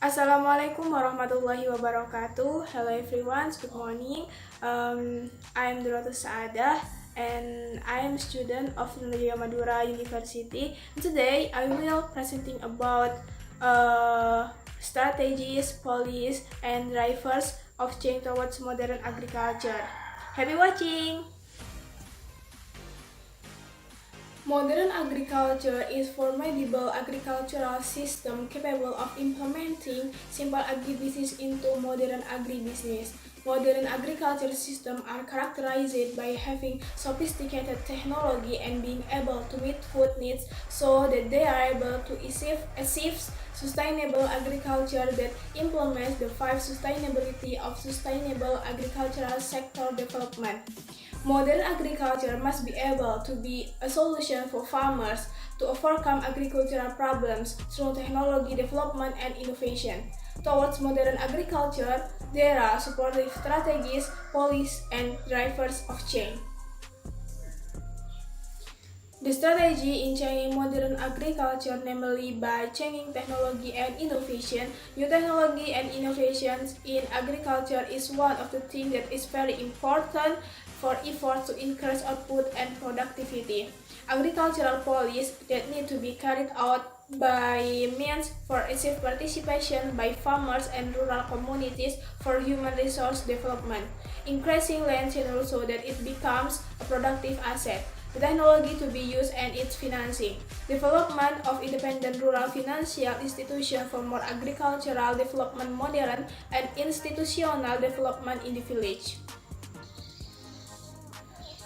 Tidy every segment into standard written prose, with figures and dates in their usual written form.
Assalamualaikum warahmatullahi wabarakatuh. Hello everyone, good morning. I'm Durratu Saadah and I am a student of Nurul Madura University. Today I will presenting about strategies, policies, and drivers of change towards modern agriculture. Happy watching! Modern agriculture is formidable agricultural system capable of implementing simple agribusiness into modern agribusiness. Modern agriculture systems are characterized by having sophisticated technology and being able to meet food needs so that they are able to achieve sustainable agriculture that implements the five sustainability of sustainable agricultural sector development. Modern agriculture must be able to be a solution for farmers to overcome agricultural problems through technology development and innovation. Towards modern agriculture, there are supportive strategies, policies, and drivers of change. The strategy in changing modern agriculture, namely by changing technology and innovation. New technology and innovations in agriculture is one of the things that is very important for efforts to increase output and productivity. Agricultural policies that need to be carried out by means for active participation by farmers and rural communities for human resource development, increasing land tenure so that it becomes a productive asset. The technology to be used and its financing. Development of independent rural financial institutions for more agricultural development, modern and institutional development in the village.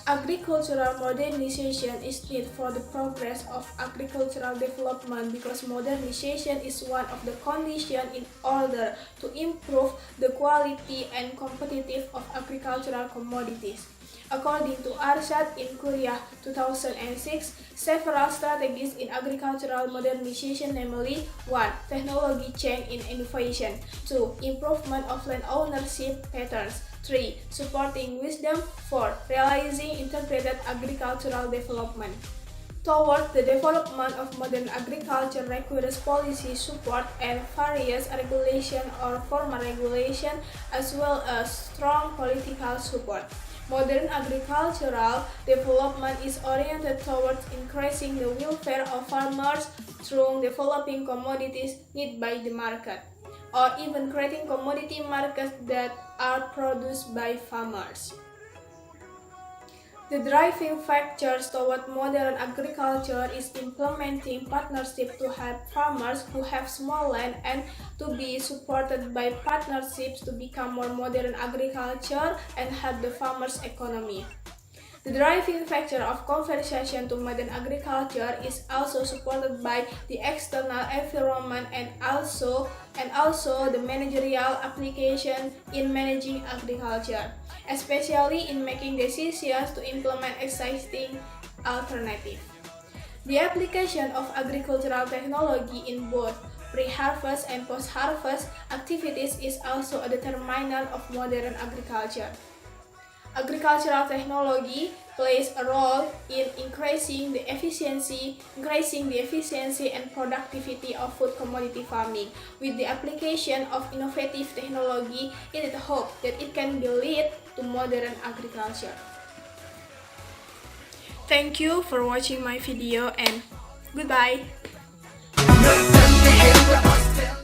Agricultural modernization is needed for the progress of agricultural development because modernization is one of the conditions in order to improve the quality and competitiveness of agricultural commodities. According to Arshad in Korea 2006, several strategies in agricultural modernization, namely 1. Technology change in innovation, 2. Improvement of land ownership patterns, 3. Supporting wisdom, 4. Realizing integrated agricultural development. Toward the development of modern agriculture requires policy support and various regulation or formal regulation as well as strong political support. Modern agricultural development is oriented towards increasing the welfare of farmers through developing commodities needed by the market, or even creating commodity markets that are produced by farmers. The driving factors toward modern agriculture is implementing partnerships to help farmers who have small land and to be supported by partnerships to become more modern agriculture and help the farmers' economy. The driving factor of conversion to modern agriculture is also supported by the external environment and also the managerial application in managing agriculture, especially in making decisions to implement existing alternatives. The application of agricultural technology in both pre-harvest and post-harvest activities is also a determinant of modern agriculture. Agricultural technology plays a role in increasing the efficiency and productivity of food commodity farming. With the application of innovative technology, it is hoped that it can be lead to modern agriculture. Thank you for watching my video and goodbye.